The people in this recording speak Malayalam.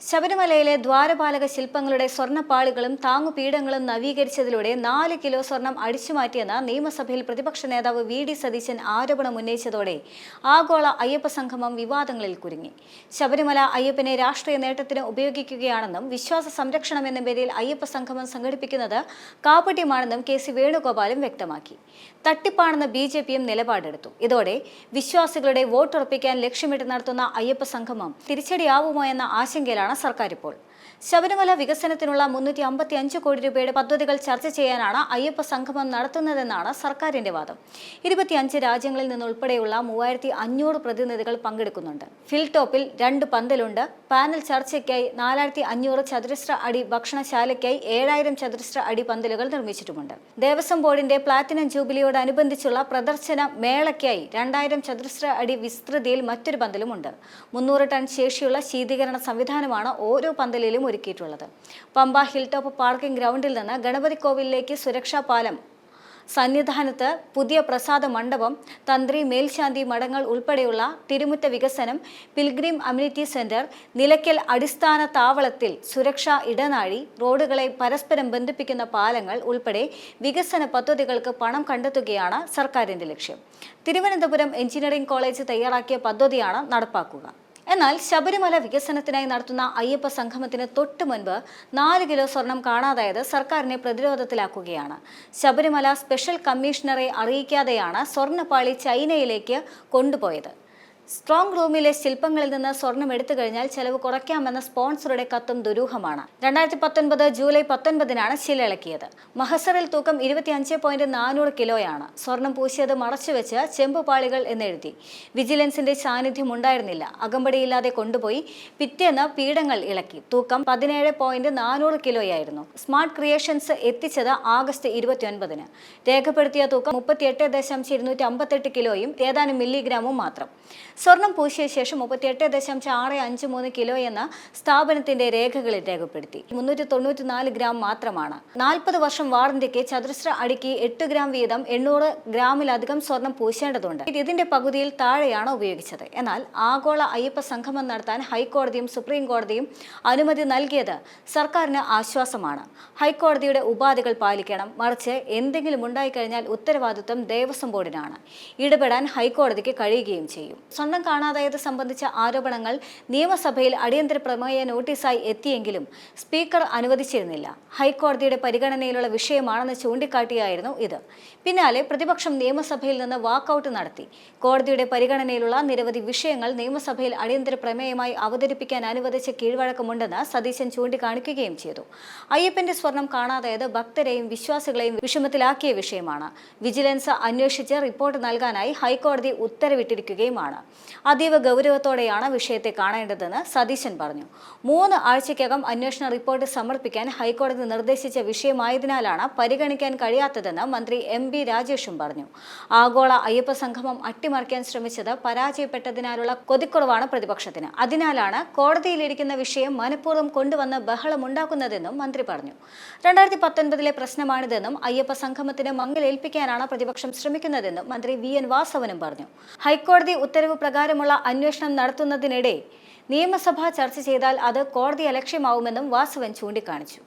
ശബരിമലയിലെ ദ്വാരപാലക ശില്പങ്ങളുടെ സ്വർണ്ണപ്പാളികളും താങ്ങുപീഠങ്ങളും നവീകരിച്ചതിലൂടെ 4 കിലോ സ്വർണം അടിച്ചുമാറ്റിയെന്ന് നിയമസഭയിൽ പ്രതിപക്ഷ നേതാവ് വി.ഡി. സതീശൻ ആരോപണം ഉന്നയിച്ചതോടെ ആഗോള അയ്യപ്പ സംഗമം വിവാദങ്ങളിൽ കുരുങ്ങി. ശബരിമല അയ്യപ്പനെ രാഷ്ട്രീയ നേട്ടത്തിന് ഉപയോഗിക്കുകയാണെന്നും വിശ്വാസ സംരക്ഷണം എന്ന പേരിൽ അയ്യപ്പ സംഗമം സംഘടിപ്പിക്കുന്നത് കാപട്യമാണെന്നും കെ.സി. വേണുഗോപാലും വ്യക്തമാക്കി. തട്ടിപ്പാണെന്ന് ബി.ജെ.പിയും നിലപാടെടുത്തു. ഇതോടെ വിശ്വാസികളുടെ വോട്ടുറപ്പിക്കാൻ ലക്ഷ്യമിട്ട് നടത്തുന്ന അയ്യപ്പ സംഗമം തിരിച്ചടിയാവുമോ എന്ന ആശങ്കയിലാണ് സർക്കാർ ഇപ്പോൾ. ശബരിമല വികസനത്തിനുള്ള 355 കോടി രൂപയുടെ പദ്ധതികൾ ചർച്ച ചെയ്യാനാണ് അയ്യപ്പ സംഗമം നടത്തുന്നതെന്നാണ് സർക്കാരിന്റെ വാദം. 25 രാജ്യങ്ങളിൽ നിന്നുൾപ്പെടെയുള്ള 3500 പ്രതിനിധികൾ പങ്കെടുക്കുന്നുണ്ട്. ഫിൽ ടോപ്പിൽ 2 പന്തലുണ്ട്. പാനൽ ചർച്ചയ്ക്കായി 4500 ചതുരശ്ര അടി, ഭക്ഷണശാലയ്ക്കായി 7000 ചതുരശ്ര അടി പന്തലുകൾ നിർമ്മിച്ചിട്ടുമുണ്ട്. ദേവസ്വം ബോർഡിന്റെ പ്ലാറ്റിനം ജൂബിലിയോടനുബന്ധിച്ചുള്ള പ്രദർശന മേളയ്ക്കായി 2000 ചതുരശ്ര അടി വിസ്തൃതിയിൽ മറ്റൊരു പന്തലുമുണ്ട്. 300 ടൺ ശേഷിയുള്ള ശീതീകരണ സംവിധാനമാണ് ഓരോ പന്തലിലും ഒരുക്കിയിട്ടുള്ളത്. പമ്പ ഹിൽ ടോപ്പ് പാർക്കിംഗ് ഗ്രൗണ്ടിൽ നിന്ന് ഗണപതി കോവിലിലേക്ക് സുരക്ഷാ പാലം, സന്നിധാനത്ത് പുതിയ പ്രസാദ മണ്ഡപം, തന്ത്രി മേൽശാന്തി മഠങ്ങൾ ഉൾപ്പെടെയുള്ള തിരുമുറ്റ വികസനം, പിൽഗ്രിം അമ്യൂണിറ്റി സെന്റർ, നിലയ്ക്കൽ അടിസ്ഥാന താവളത്തിൽ സുരക്ഷാ ഇടനാഴി, റോഡുകളെ പരസ്പരം ബന്ധിപ്പിക്കുന്ന പാലങ്ങൾ ഉൾപ്പെടെ വികസന പദ്ധതികൾക്ക് പണം കണ്ടെത്തുകയാണ് സർക്കാരിന്റെ ലക്ഷ്യം. തിരുവനന്തപുരം എഞ്ചിനീയറിംഗ് കോളേജ് തയ്യാറാക്കിയ പദ്ധതിയാണ് നടപ്പാക്കുക. എന്നാൽ ശബരിമല വികസനത്തിനായി നടത്തുന്ന അയ്യപ്പ സംഗമത്തിന് തൊട്ടു മുൻപ് 4 കിലോ സ്വർണം കാണാതായത് സർക്കാരിനെ പ്രതിരോധത്തിലാക്കുകയാണ്. ശബരിമല സ്പെഷ്യൽ കമ്മീഷണറെ അറിയിക്കാതെയാണ് സ്വർണ്ണപ്പാളി ചൈനയിലേക്ക് കൊണ്ടുപോയത്. സ്ട്രോങ് റൂമിലെ ശില്പങ്ങളിൽ നിന്ന് സ്വർണം എടുത്തു കഴിഞ്ഞാൽ ചെലവ് കുറയ്ക്കാമെന്ന സ്പോൺസറുടെ കത്തും ദുരൂഹമാണ്. 2019 ജൂലൈ 19-നാണ് ശിലയിളക്കിയത്. മഹസറിൽ തൂക്കം 25.400 കിലോയാണ്. സ്വർണം പൂശിയത് മറച്ചുവെച്ച് ചെമ്പുപാളികൾ എന്നെഴുതി. വിജിലൻസിന്റെ സാന്നിധ്യം ഉണ്ടായിരുന്നില്ല. അകമ്പടിയില്ലാതെ കൊണ്ടുപോയി. പിറ്റേന്ന് പീഠങ്ങൾ ഇളക്കി. തൂക്കം 17.400 കിലോയായിരുന്നു. സ്മാർട്ട് ക്രിയേഷൻസ് എത്തിച്ചത് ആഗസ്റ്റ് 29-ന്. രേഖപ്പെടുത്തിയ തൂക്കം 38.258 കിലോയും ഏതാനും മില്ലിഗ്രാമും മാത്രം. സ്വർണം പൂശിയ ശേഷം 38.653 കിലോ എന്ന സ്ഥാപനത്തിന്റെ രേഖകളിൽ രേഖപ്പെടുത്തി. 394 ഗ്രാം മാത്രമാണ്. 40 വർഷം വാറന്റിക്ക് ചതുരശ്ര അടിക്ക് 8 ഗ്രാം വീതം 800 ഗ്രാമിലധികം സ്വർണം പൂശേണ്ടതുണ്ട്. ഇതിന്റെ പകുതിയിൽ താഴെയാണ് ഉപയോഗിച്ചത്. എന്നാൽ ആഗോള അയ്യപ്പ സംഗമം നടത്താൻ ഹൈക്കോടതിയും സുപ്രീം കോടതിയും അനുമതി നൽകിയത് സർക്കാരിന് ആശ്വാസമാണ്. ഹൈക്കോടതിയുടെ ഉപാധികൾ പാലിക്കണം. മറിച്ച് എന്തെങ്കിലും ഉണ്ടായിക്കഴിഞ്ഞാൽ ഉത്തരവാദിത്വം ദേവസ്വം ബോർഡിനാണ്. ഇടപെടാൻ ഹൈക്കോടതിക്ക് കഴിയുകയും ചെയ്യും. സ്വർണം കാണാതായത് സംബന്ധിച്ച ആരോപണങ്ങൾ നിയമസഭയിൽ അടിയന്തര പ്രമേയ നോട്ടീസായി എത്തിയെങ്കിലും സ്പീക്കർ അനുവദിച്ചിരുന്നില്ല. ഹൈക്കോടതിയുടെ പരിഗണനയിലുള്ള വിഷയമാണെന്ന് ചൂണ്ടിക്കാട്ടിയായിരുന്നു ഇത്. പിന്നാലെ പ്രതിപക്ഷം നിയമസഭയിൽ നിന്ന് വാക്കൌട്ട് നടത്തി. കോടതിയുടെ പരിഗണനയിലുള്ള നിരവധി വിഷയങ്ങൾ നിയമസഭയിൽ അടിയന്തര പ്രമേയമായി അവതരിപ്പിക്കാൻ അനുവദിച്ച കീഴ്വഴക്കമുണ്ടെന്ന് സതീശൻ ചൂണ്ടിക്കാണിക്കുകയും ചെയ്തു. അയ്യപ്പന്റെ സ്വർണം കാണാതായത് ഭക്തരെയും വിശ്വാസികളെയും വിഷമത്തിലാക്കിയ വിഷയമാണ്. വിജിലൻസ് അന്വേഷിച്ച് റിപ്പോർട്ട് നൽകാനായി ഹൈക്കോടതി ഉത്തരവിട്ടിരിക്കുകയുമാണ്. അതീവ ഗൗരവത്തോടെയാണ് വിഷയത്തെ കാണേണ്ടതെന്ന് സതീശൻ പറഞ്ഞു. 3 ആഴ്ചയ്ക്കകം അന്വേഷണ റിപ്പോർട്ട് സമർപ്പിക്കാൻ ഹൈക്കോടതി നിർദ്ദേശിച്ച വിഷയമായതിനാലാണ് പരിഗണിക്കാൻ കഴിയാത്തതെന്ന് മന്ത്രി എം.ബി. രാജേഷും പറഞ്ഞു. ആഗോള അയ്യപ്പ സംഗമം അട്ടിമറിക്കാൻ ശ്രമിച്ചത് പരാജയപ്പെട്ടതിനാലുള്ള കൊതിക്കുറവാണ് പ്രതിപക്ഷത്തിന്. അതിനാലാണ് കോടതിയിലിരിക്കുന്ന വിഷയം മനഃപൂർവ്വം കൊണ്ടുവന്ന് ബഹളമുണ്ടാക്കുന്നതെന്നും മന്ത്രി പറഞ്ഞു. 2019-ലെ പ്രശ്നമാണിതെന്നും അയ്യപ്പ സംഗമത്തിന് മങ്ങലേൽപ്പിക്കാനാണ് പ്രതിപക്ഷം ശ്രമിക്കുന്നതെന്നും മന്ത്രി വി.എൻ. വാസവനും പറഞ്ഞു. ഹൈക്കോടതി ഉത്തരവ് പ്രകാരമുള്ള അന്വേഷണം നടത്തുന്നതിനിടെ നിയമസഭ ചർച്ച ചെയ്താൽ അത് കോടതിയലക്ഷ്യമാവുമെന്നും വാസവൻ ചൂണ്ടിക്കാണിച്ചു.